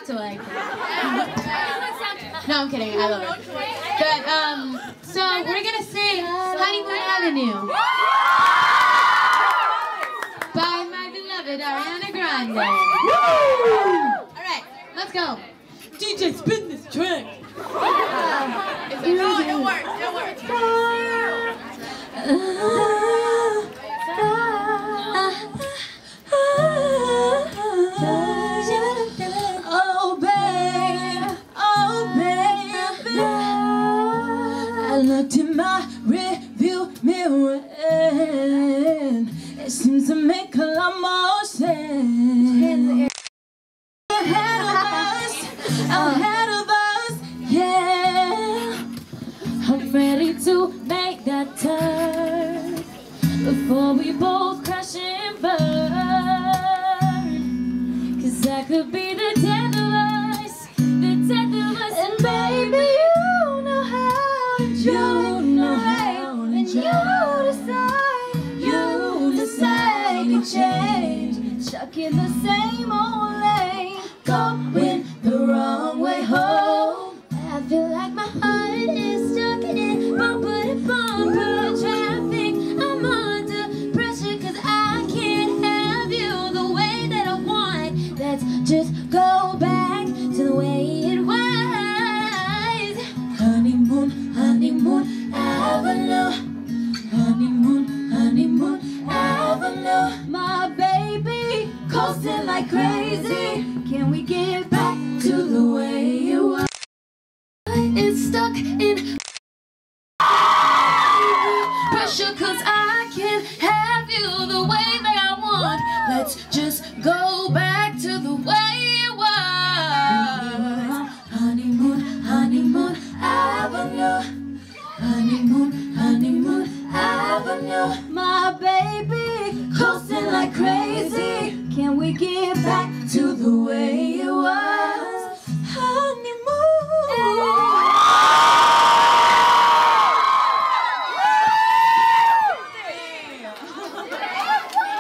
to like it. No, I'm kidding. I love it. But so we're gonna sing "Honeymoon Avenue" by my beloved Ariana Grande. All right, let's go. DJ, spin this track. No, it works. It works. I looked in my rearview mirror and it seems to make a lot more sense. Ahead of us, yeah. I'm ready to make that turn before we both crash and burn. 'Cause that could be the death of us, the death of us. And baby, you know how to and you decide to change, stuck in the same old lane, going the wrong way home. I feel like my heart is stuck in it, bumper traffic. I'm under pressure 'cause I can't have you the way that I want. Let's just go back to the way it was. Honeymoon, honeymoon avenue. Honeymoon, honeymoon avenue. My baby coasting like crazy. Can we get back to the way it was? It's stuck in pressure 'cause I can't have you the way that I want. Let's just go back to the way it was. Honeymoon, honeymoon avenue. Honeymoon, honeymoon avenue. My baby coasting like crazy. Can we get back to the way it was? Honeymoon.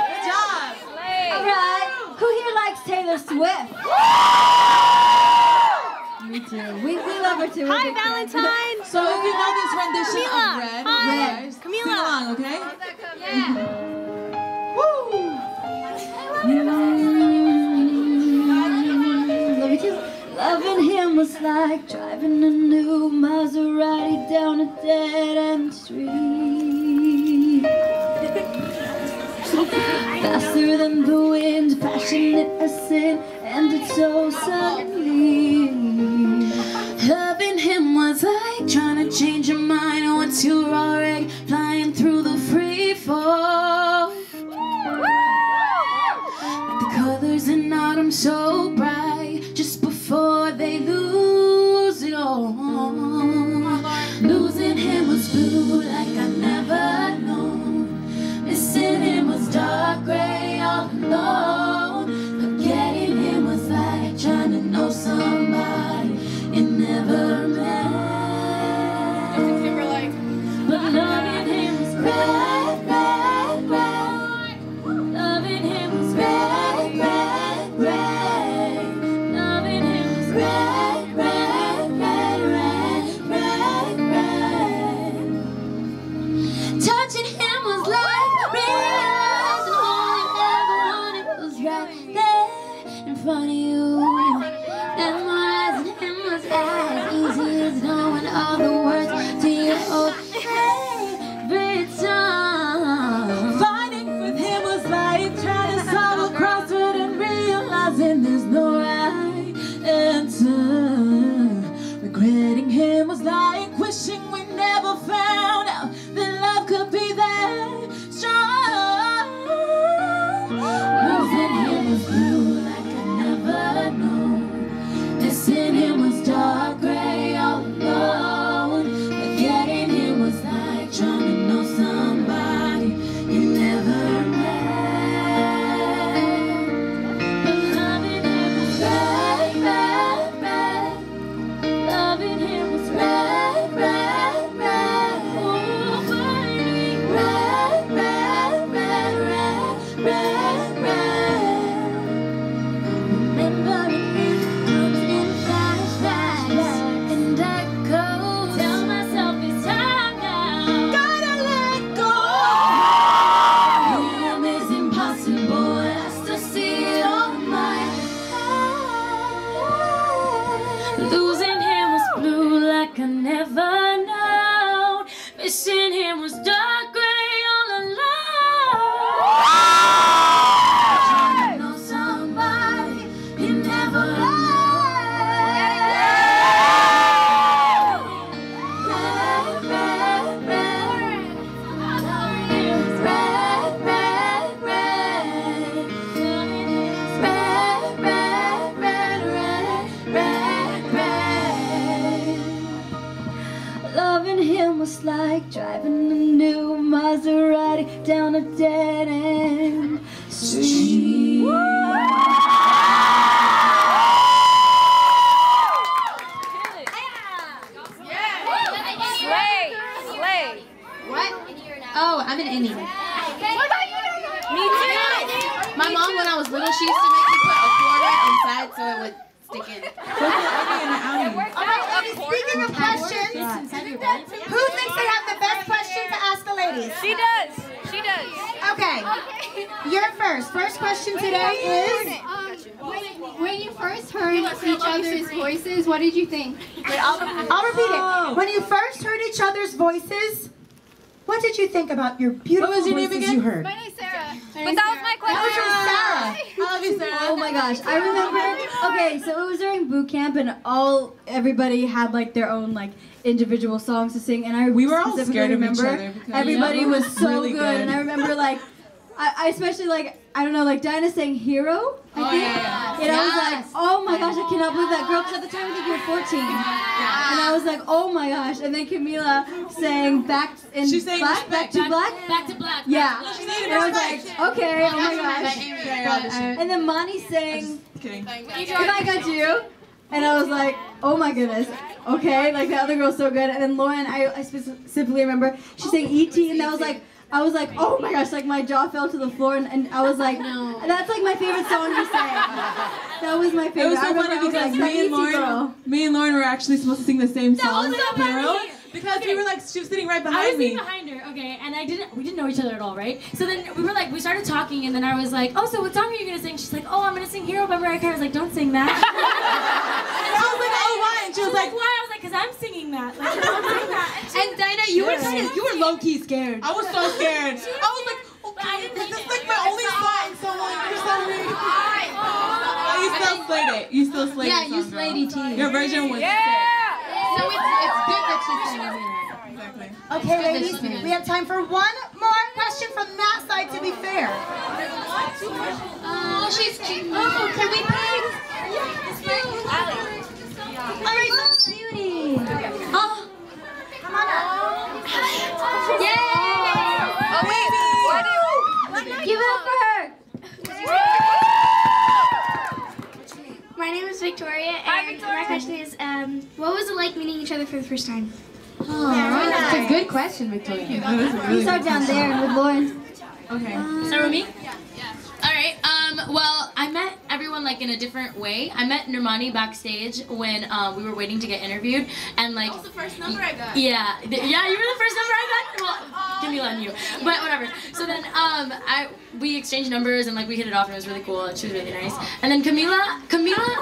Good job. All right. Who here likes Taylor Swift? Me too. We love her too. Hi, Valentine. So if you know this rendition of Red, Hi. Red, Camila. sing along, okay? Yeah. Loving him was like driving a new Maserati down a dead-end street. Faster than the wind, passionate as sin, ended so suddenly. Loving him was like trying to change your mind once you're already flying through the free fall. The colors in autumn so bright, just before they lose it all. Losing him was blue like I never known. Missing him was dark gray all alone. Forgetting him was like trying to know somebody you never met. But loving him was red, red, red. Loving him was red, red, red. Loving him was red, red, red, red, red, red. Touching him was like realizing all you ever wanted was right there in front of you. Memorizing him was as easy as knowing all the words to your old favorite song. Fighting with him was like trying to solve a crossword and realizing there's no right answer. Regretting him was like wishing we never found out that love could be that strong. Losing him was blue like I never known. Missing him was dark gray all alone. Forgetting him was like trying to know somebody you never met. But loving him was red, red, red. Loving him was red, red, red. Ooh. never known. Missing him was dark gray all alone. Trying to know somebody you never loved. Loving him was like driving a new Maserati down a dead-end street. Slay. What? Oh, I'm an innie. Me too. My mom, when I was little, she used to make me put a quarter inside so it would stick in. Speaking of questions, who thinks they have the best question to ask the ladies? She does. She does. Okay, you're first. First question today is... When you first heard each other's voices, what did you think? I'll repeat it. When you first heard each other's voices, what did you think about your beautiful voices you heard? My name's Sarah. But that was my That was question. from Sarah. I love you, Sarah. Oh my gosh, I remember, okay, so it was during boot camp and everybody had like their own like individual songs to sing, and I We were all specifically scared of each remember other because everybody was so really good, and I remember like, I especially like, I don't know, like Dinah sang Hero, I think, and I was like, oh my gosh, I cannot believe that girl, because at the time I think you were 14, and I was like, oh my gosh, and then Camila sang Back in She sang Black, Back to Black? Back to Black. Yeah, She sang and I was like, okay, oh my gosh. gosh. And then Monty sang Kidding. If I Got You, and I was like, oh my goodness, okay, like the other girl's so good. And then Lauren, I specifically remember, she sang E.T. and that was like, I was like, oh my gosh, like my jaw fell to the floor, and I was like, that's like my favorite song to sing. That was my favorite. It was so I remember funny I was because like, me and Lauren were actually supposed to sing the same song, was so Hero, funny. because we were like, she was sitting right I behind was me. sitting behind her, okay, and we didn't know each other at all, right? So then we started talking, and then I was like, oh, so what song are you gonna sing? She's like, oh, I'm gonna sing Hero by Mariah Carey. I was like, don't sing that. I was like, oh, why? And she was like, why? I was like, because I'm singing that. Like, don't sing that. And Dinah, you were low-key scared. I was so scared. I was like, okay, this is like my only song, so like, you're sorry. Oh, you still slayed it. You still slayed it. Yeah, you slayed it. E.T. Your version was So it's good that she sang it. Exactly. Okay, ladies, we have time for one more question from that side, to be fair. Oh, she's cute. Oh, can we pick? All right, Beauty. oh, come on up. Yay! Oh wait. Give it up for her. My name is Victoria, and my question is, what was it like meeting each other for the first time? That's a good question, Victoria. You start down there and with Lauren. Okay. Start with me? Alright, well, I met everyone like in a different way. I met Nirmani backstage when we were waiting to get interviewed, and like... That was the first number I got. Yeah, you were the first number I got? Well, Camila and you, but whatever. So then we exchanged numbers, and like we hit it off, and it was really cool, and she was really nice. And then Camila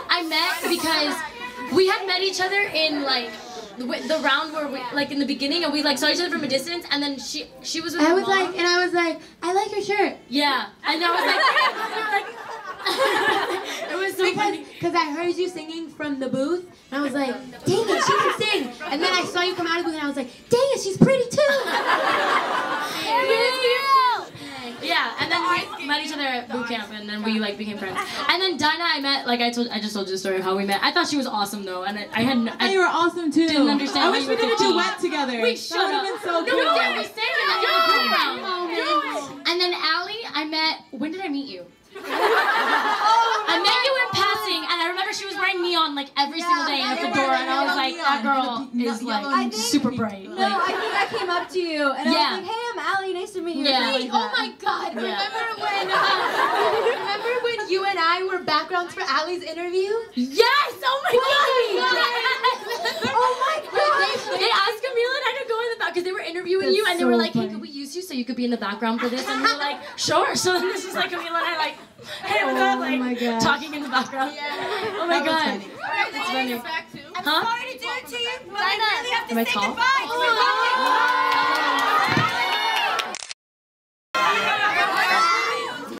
I met because we had met each other in like the round where we, like in the beginning, and we like saw each other from a distance, and then she was with her mom. I was like, I like your shirt. Yeah, and I was like, it was so funny. Because I heard you singing from the booth, and I was like, dang it, she can sing. And then I saw you come out of the booth, and I was like, dang it, she's pretty too. Yeah, and then we met each other at boot camp, and then we like became friends. And then Dinah, I met, like I just told you the story of how we met. I thought she was awesome though, and I You were awesome too. didn't understand I why wish you we were did a 15. duet together. Wait, That shut would have up. been so No, cool. we did. We stayed in the playground. And then Allie, I met. When did I meet you? I met you in passing, and I remember she was wearing neon like every single day at the door, and I was like, that girl is like super bright. No, I think I came up to you and I was like, hey, I'm Allie, nice to meet you. Yeah. Like Oh my God! Yeah. Remember when you and I were backgrounds for Allie's interview? Yes! Oh my god! Oh my God! They asked Camila and I to go in the back because they were interviewing you, and they were like, hey, could we use you so you could be in the background for this? And we were like, sure. So then this is like Camila and I like, hey, oh my god, like my gosh. talking in the background. Oh my god. That's funny. I'm Huh? sorry to do it it to you? Well, we really have to Am I say tall? goodbye.